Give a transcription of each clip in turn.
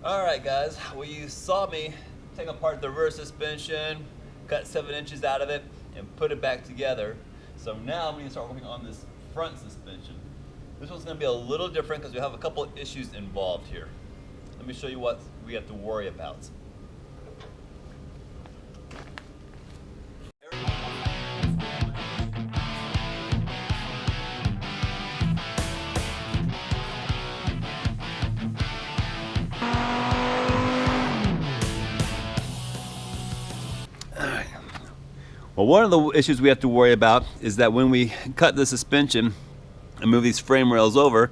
Alright guys, well you saw me take apart the rear suspension, cut 7 inches out of it, and put it back together. So now I'm going to start working on this front suspension. This one's going to be a little different because we have a couple of issues involved here. Let me show you what we have to worry about. Well, one of the issues we have to worry about is that when we cut the suspension and move these frame rails over,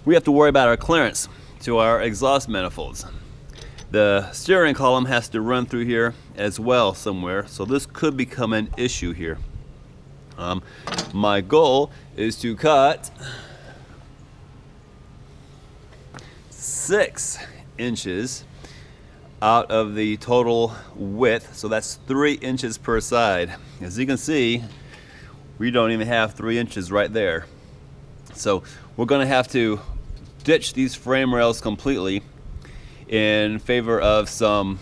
we have to worry about our clearance to our exhaust manifolds. The steering column has to run through here as well somewhere, so this could become an issue here. My goal is to cut 6 inches out of the total width, so that's 3 inches per side. As you can see, we don't even have 3 inches right there. So we're going to have to ditch these frame rails completely in favor of some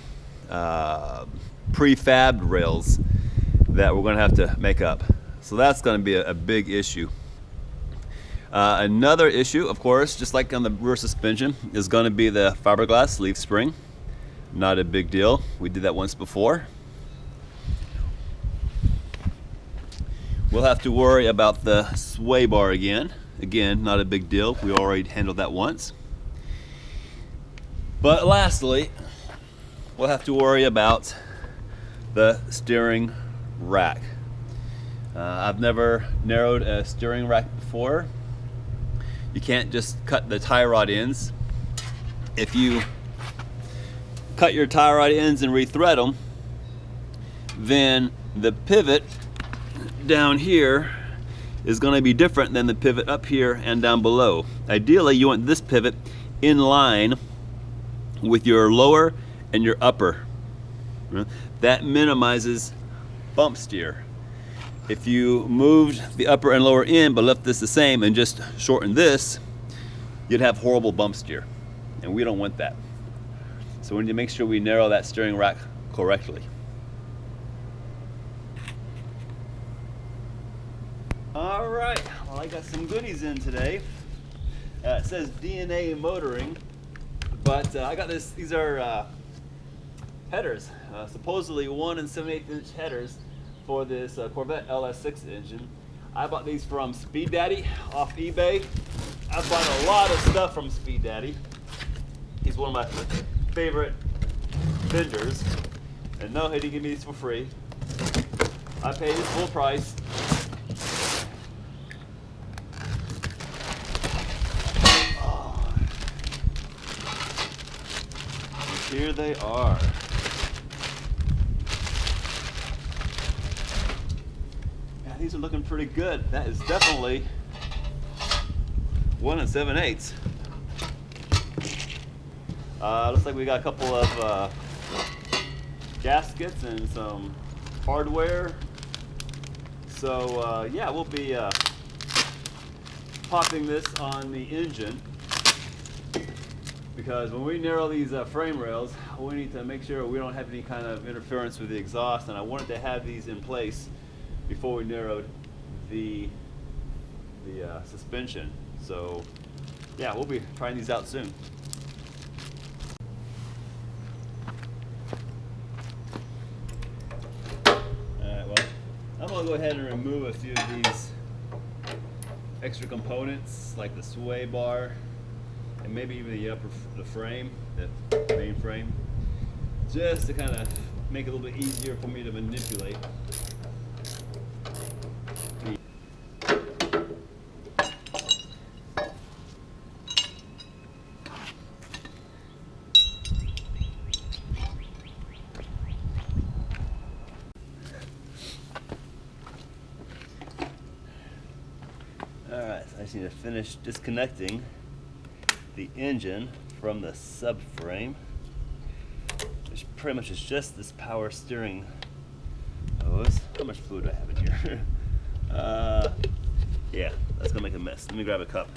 prefabbed rails that we're going to have to make up. So that's going to be a big issue. Another issue, of course, just like on the rear suspension, is going to be the fiberglass leaf spring. Not a big deal. We did that once before. We'll have to worry about the sway bar again. Again, not a big deal. We already handled that once. But lastly, we'll have to worry about the steering rack. I've never narrowed a steering rack before. You can't just cut the tie rod ends. If you cut your tie rod ends and rethread them, then the pivot down here is going to be different than the pivot up here and down below. Ideally, you want this pivot in line with your lower and your upper. That minimizes bump steer. If you moved the upper and lower end but left this the same and just shortened this, you'd have horrible bump steer, and we don't want that. So we need to make sure we narrow that steering rack correctly. All right, well, I got some goodies in today. It says DNA motoring, but I got this. These are headers, supposedly 1 7/8 inch headers for this Corvette LS6 engine. I bought these from Speed Daddy off eBay. I bought a lot of stuff from Speed Daddy. He's one of my favorite vendors, and no, he didn't give me these for free. I paid his full price. Oh. And here they are. Yeah, these are looking pretty good. That is definitely 1 7/8. Looks like we got a couple of gaskets and some hardware. So yeah, we'll be popping this on the engine, because when we narrow these frame rails, we need to make sure we don't have any kind of interference with the exhaust, and I wanted to have these in place before we narrowed the suspension. So yeah, we'll be trying these out soon. I'm going to go ahead and remove a few of these extra components, like the sway bar and maybe even the frame, the main frame, just to kind of make it a little bit easier for me to manipulate. Alright, so I just need to finish disconnecting the engine from the subframe, which pretty much is just this power steering hose. How much fluid do I have in here? Yeah, that's gonna make a mess. Let me grab a cup.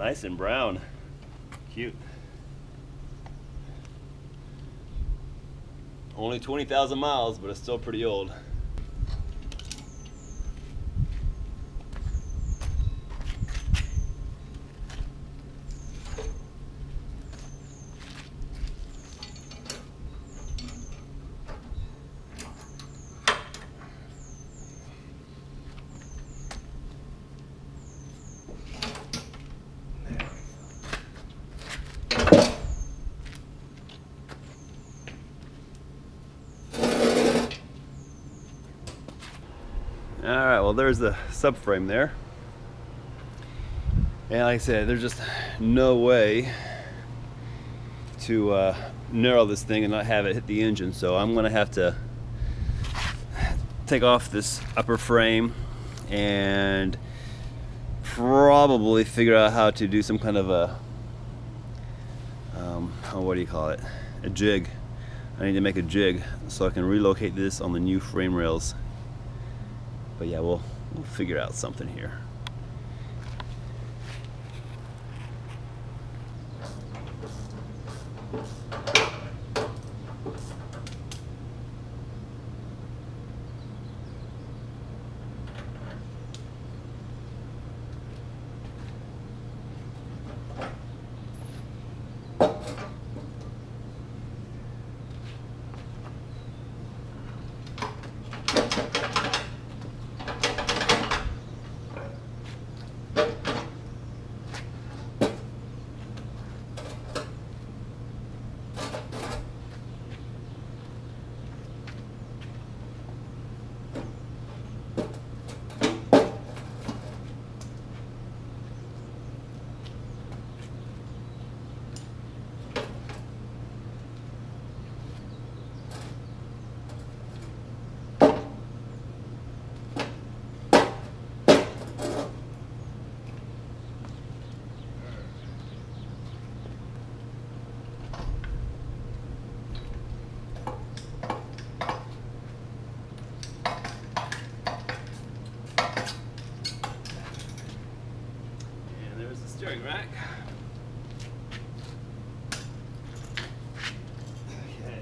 Nice and brown. Cute. Only 20,000 miles, but it's still pretty old. Alright, well there's the subframe there. And like I said, there's just no way to narrow this thing and not have it hit the engine. So I'm gonna have to take off this upper frame and probably figure out how to do some kind of a, what do you call it? A jig. I need to make a jig so I can relocate this on the new frame rails. But yeah, we'll figure out something here. Steering rack. Okay.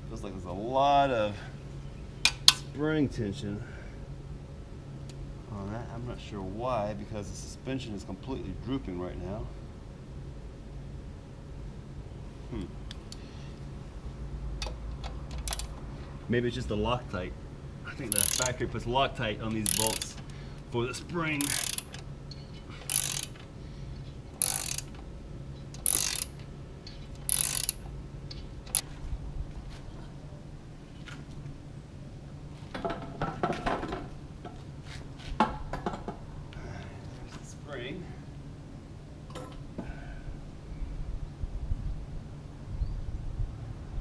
Feels like there's a lot of spring tension on that. I'm not sure why, because the suspension is completely drooping right now. Maybe it's just the Loctite. I think the factory puts Loctite on these bolts for the spring.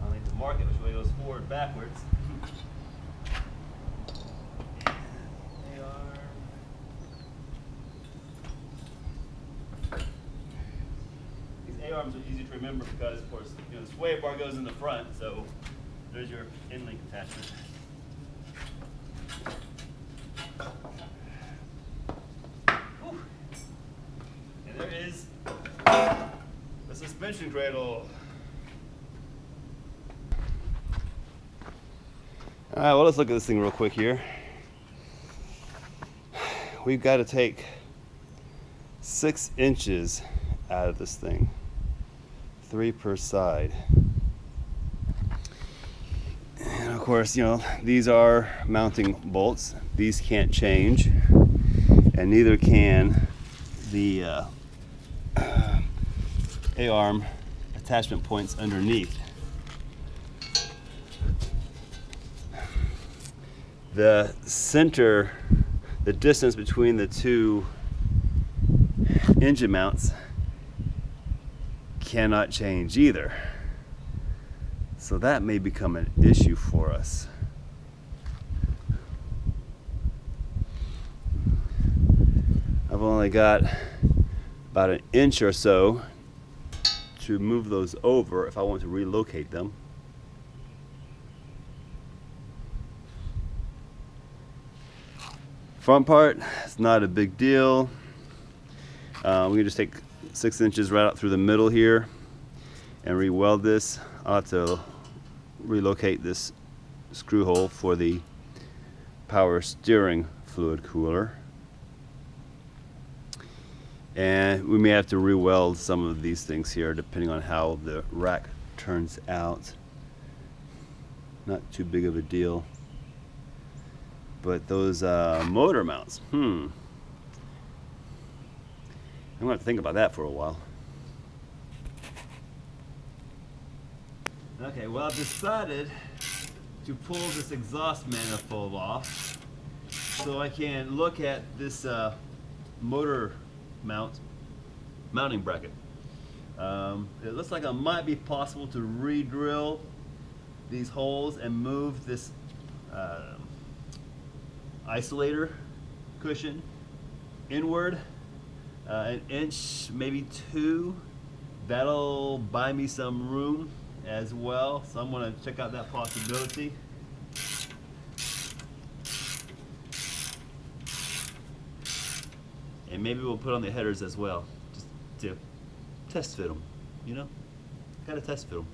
I'll need to mark it which way it goes forward, backwards. These A-arms are easy to remember because, of course, you know, the sway bar goes in the front, so there's your end-link attachment. Whew. And there is the suspension cradle. All right, well, let's look at this thing real quick here. We've got to take 6 inches out of this thing, 3 per side. And of course, you know, these are mounting bolts. These can't change, and neither can the A-arm attachment points underneath. The center, the distance between the two engine mounts cannot change either. So that may become an issue for us. only got about an inch or so to move those over if I want to relocate them. Front part, it's not a big deal. We can just take 6 inches right out through the middle here and re-weld this. I'll have to relocate this screw hole for the power steering fluid cooler. And we may have to re-weld some of these things here depending on how the rack turns out. Not too big of a deal. But those motor mounts, I'm gonna have to think about that for a while. Okay, well, I've decided to pull this exhaust manifold off so I can look at this motor mounting bracket. It looks like it might be possible to re-drill these holes and move this isolator cushion inward an inch, maybe 2. That'll buy me some room as well, so I'm going to check out that possibility. And maybe we'll put on the headers as well, just to test fit them, you know? Gotta test fit them.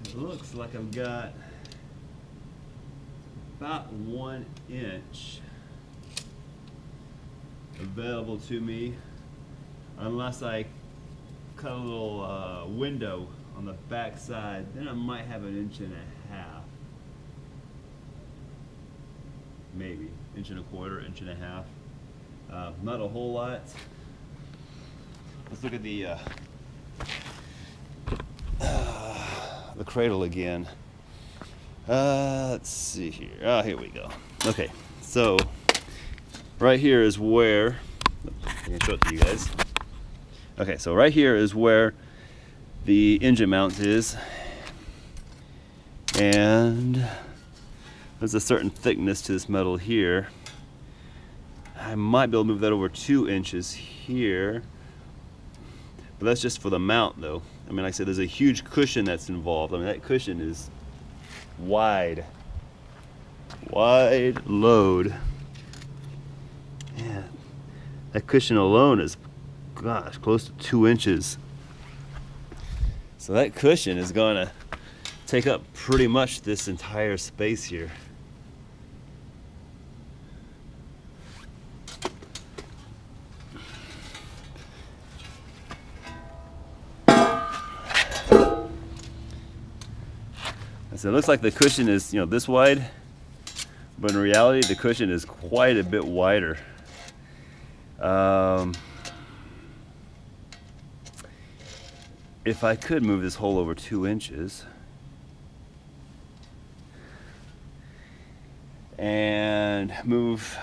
It looks like I've got about 1 inch available to me, unless I cut a little window on the back side. Then I might have 1.5 inches, maybe 1.25 inches, 1.5 inches. Not a whole lot. Let's look at the cradle again. Let's see here. Oh, here we go. Okay, so right here is where, I can show it to you guys. Okay, so right here is where the engine mount is, and there's a certain thickness to this metal here. I might be able to move that over 2 inches here, but that's just for the mount though. I mean, like I said, there's a huge cushion that's involved. I mean, that cushion is wide load. Man, that cushion alone is, gosh, close to 2 inches. So that cushion is going to take up pretty much this entire space here. So it looks like the cushion is, you know, this wide, but in reality the cushion is quite a bit wider. If I could move this hole over 2 inches and move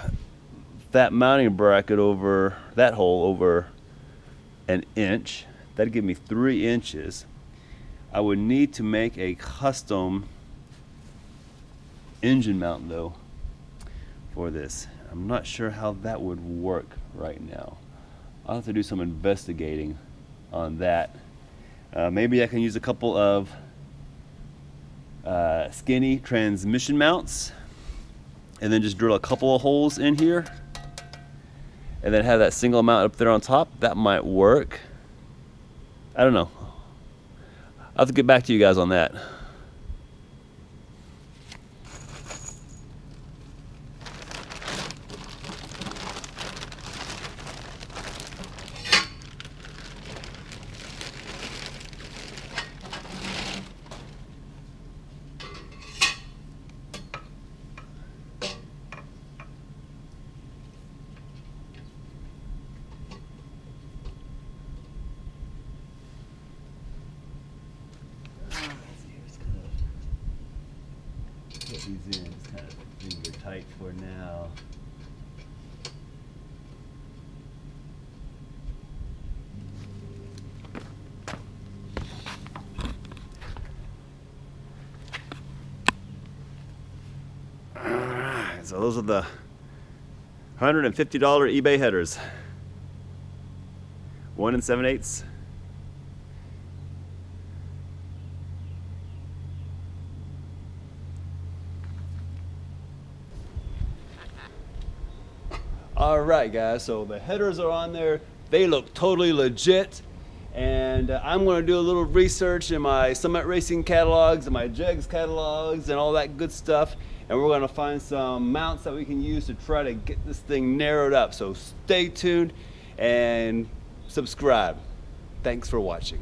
that mounting bracket over, that hole over 1 inch, that'd give me 3 inches. I would need to make a custom engine mount though for this. I'm not sure how that would work right now. I'll have to do some investigating on that. Maybe I can use a couple of skinny transmission mounts and then just drill a couple of holes in here and then have that single mount up there on top. That might work. I don't know. I'll have to get back to you guys on that. Put these in, just kind of finger tight for now. So those are the $150 eBay headers. 1 7/8. Alright guys, so the headers are on there. They look totally legit. And I'm going to do a little research in my Summit Racing catalogs and my Jegs catalogs and all that good stuff. And we're going to find some mounts that we can use to try to get this thing narrowed up. So stay tuned and subscribe. Thanks for watching.